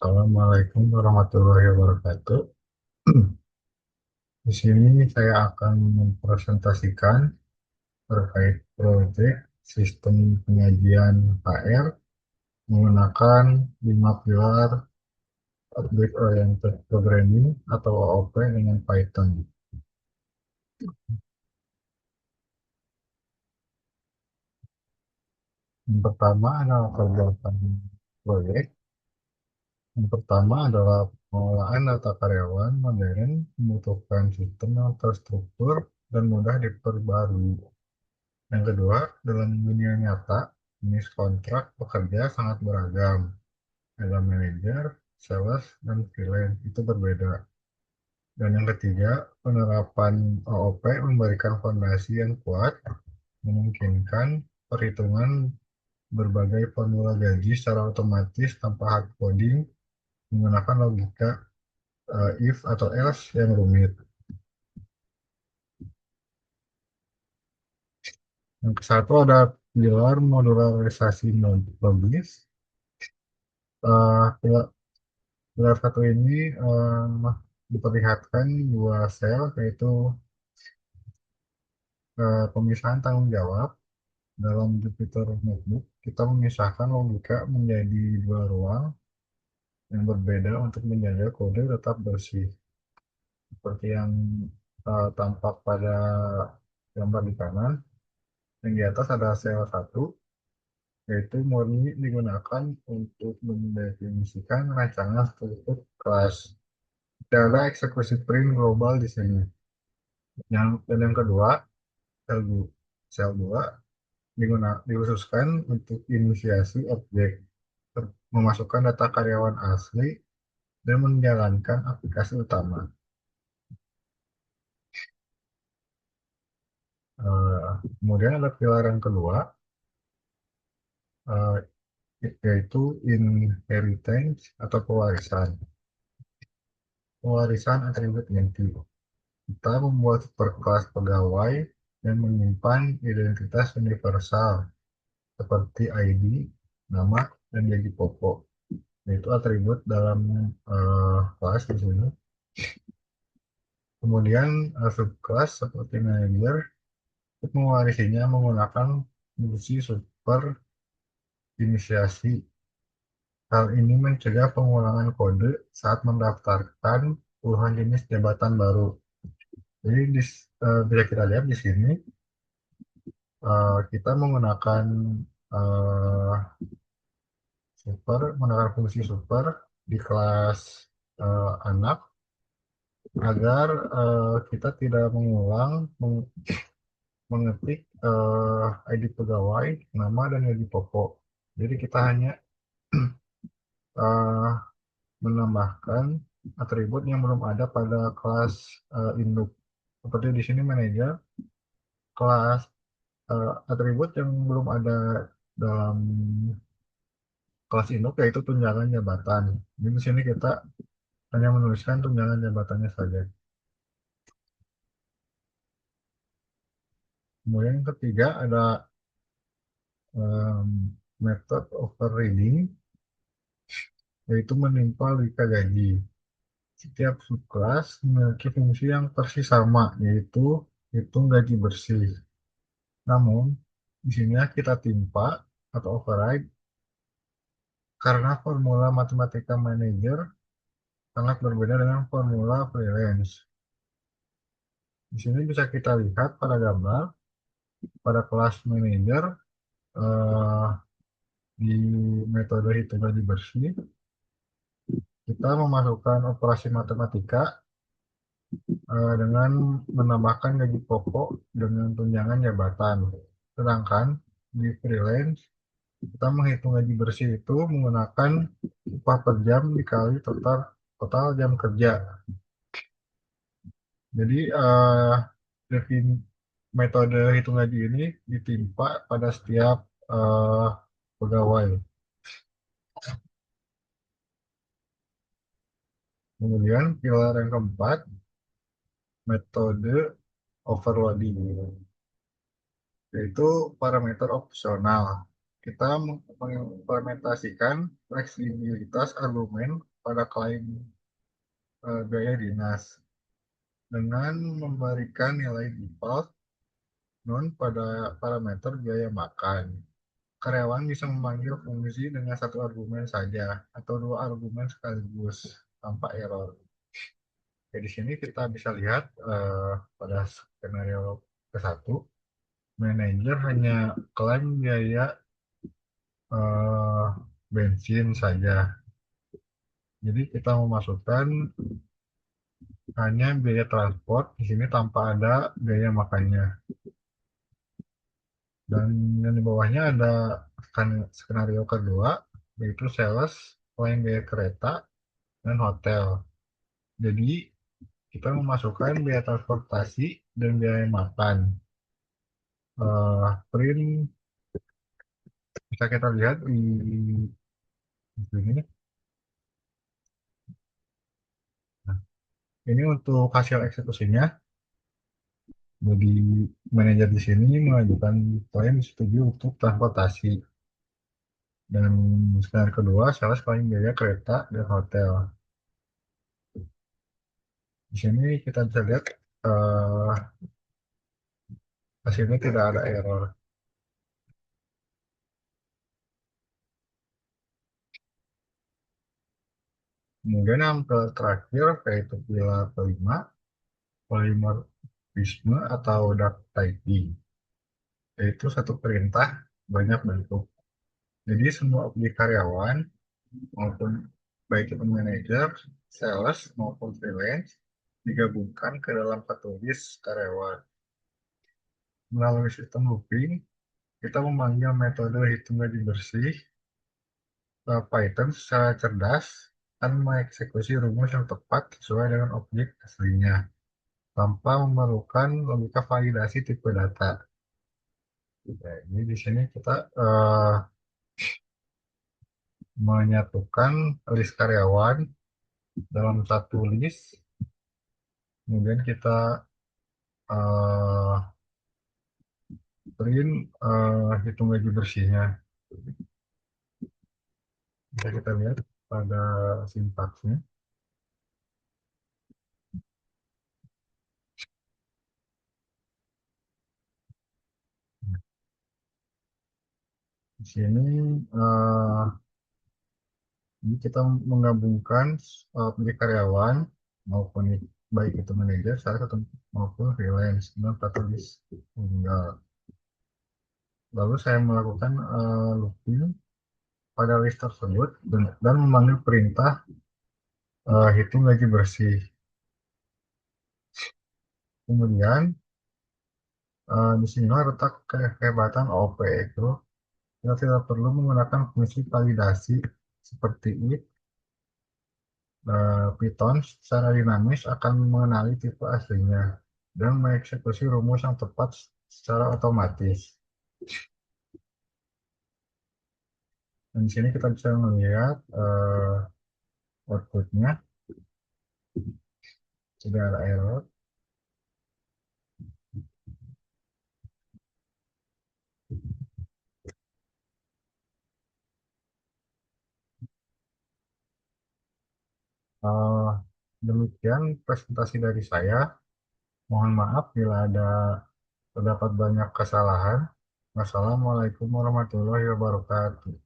Assalamualaikum warahmatullahi wabarakatuh. Di sini saya akan mempresentasikan terkait proyek sistem penyajian HR menggunakan 5 pilar Object Oriented Programming atau OOP dengan Python. Yang pertama adalah pembuatan proyek. Yang pertama adalah pengelolaan data karyawan modern membutuhkan sistem yang terstruktur dan mudah diperbarui. Yang kedua, dalam dunia nyata, jenis kontrak pekerja sangat beragam. Ada manajer, sales, dan freelance itu berbeda. Dan yang ketiga, penerapan OOP memberikan fondasi yang kuat, memungkinkan perhitungan berbagai formula gaji secara otomatis tanpa hard coding menggunakan logika if atau else yang rumit. Yang kesatu ada pilar modularisasi logis. Pilar Pilar satu ini diperlihatkan dua sel, yaitu pemisahan tanggung jawab. Dalam Jupyter Notebook, kita memisahkan logika menjadi dua ruang yang berbeda untuk menjaga kode tetap bersih. Seperti yang tampak pada gambar di kanan, yang di atas ada sel satu, yaitu murni digunakan untuk mendefinisikan rancangan struktur kelas. Tidak ada eksekusi print global di sini. Dan yang kedua, sel 2 dikhususkan untuk inisiasi objek, memasukkan data karyawan asli, dan menjalankan aplikasi utama. Kemudian ada pilar yang kedua, eh, yaitu inheritance atau pewarisan. Pewarisan atribut inti. Kita membuat superkelas pegawai dan menyimpan identitas universal seperti ID, nama, dan gaji pokok. Yaitu atribut dalam kelas di sini. Kemudian subkelas seperti manager untuk mewarisinya menggunakan fungsi super inisiasi. Hal ini mencegah pengulangan kode saat mendaftarkan puluhan jenis jabatan baru. Jadi bisa kita lihat di sini kita uh, menggunakan fungsi super di kelas anak agar kita tidak mengetik ID pegawai, nama, dan gaji pokok. Jadi kita hanya uh, menambahkan atribut yang belum ada pada kelas induk. Seperti di sini manajer, kelas atribut yang belum ada dalam kelas induk yaitu tunjangan jabatan. Jadi di sini kita hanya menuliskan tunjangan jabatannya saja. Kemudian yang ketiga ada method overriding, yaitu menimpa logika gaji. Setiap subkelas memiliki fungsi yang persis sama, yaitu hitung gaji bersih. Namun, di sini kita timpa atau override karena formula matematika manager sangat berbeda dengan formula freelance. Di sini bisa kita lihat pada gambar, pada kelas manager, eh, di metode hitung gaji bersih, kita memasukkan operasi matematika dengan menambahkan gaji pokok dengan tunjangan jabatan. Sedangkan di freelance, kita menghitung gaji bersih itu menggunakan upah per jam dikali total jam kerja. Jadi metode hitung gaji ini ditimpa pada setiap eh, pegawai. Kemudian pilar yang keempat, metode overloading, yaitu parameter opsional. Kita mengimplementasikan fleksibilitas argumen pada klaim biaya dinas dengan memberikan nilai default non pada parameter biaya makan. Karyawan bisa memanggil fungsi dengan satu argumen saja atau dua argumen sekaligus tanpa error. Ya, di sini kita bisa lihat pada skenario ke satu, manajer hanya klaim biaya eh, bensin saja. Jadi kita memasukkan hanya biaya transport di sini tanpa ada biaya makannya. Dan yang di bawahnya ada skenario kedua, yaitu sales, klaim biaya kereta, dan hotel. Jadi kita memasukkan biaya transportasi dan biaya makan. Print bisa kita lihat di sini. Nah, ini untuk hasil eksekusinya. Jadi manajer di sini mengajukan klaim setuju untuk transportasi. Dan skenario kedua, sales klaim biaya kereta dan hotel. Di sini kita bisa lihat eh, hasilnya tidak ada error. Kemudian yang terakhir yaitu pilar kelima, polimorfisme atau duck typing, yaitu satu perintah banyak bentuk. Jadi semua objek karyawan maupun baik itu manajer, sales maupun freelance digabungkan ke dalam satu list karyawan. Melalui sistem looping, kita memanggil metode hitung gaji bersih Python secara cerdas dan mengeksekusi rumus yang tepat sesuai dengan objek aslinya, tanpa memerlukan logika validasi tipe data. Jadi di sini kita menyatukan list karyawan dalam satu list, kemudian kita eh, print hitung gaji bersihnya. Bisa kita lihat pada sintaksnya. Di sini eh, ini kita menggabungkan milik karyawan maupun baik itu manajer, salah satu maupun freelance dengan satu list tunggal. Lalu saya melakukan looping pada list tersebut dan memanggil perintah hitung gaji bersih. Kemudian di sini letak kehebatan OP itu. Kita tidak perlu menggunakan fungsi validasi seperti if. Python secara dinamis akan mengenali tipe aslinya dan mengeksekusi rumus yang tepat secara otomatis. Dan di sini kita bisa melihat outputnya tidak ada error. Eh, Demikian presentasi dari saya. Mohon maaf bila ada terdapat banyak kesalahan. Wassalamualaikum warahmatullahi wabarakatuh.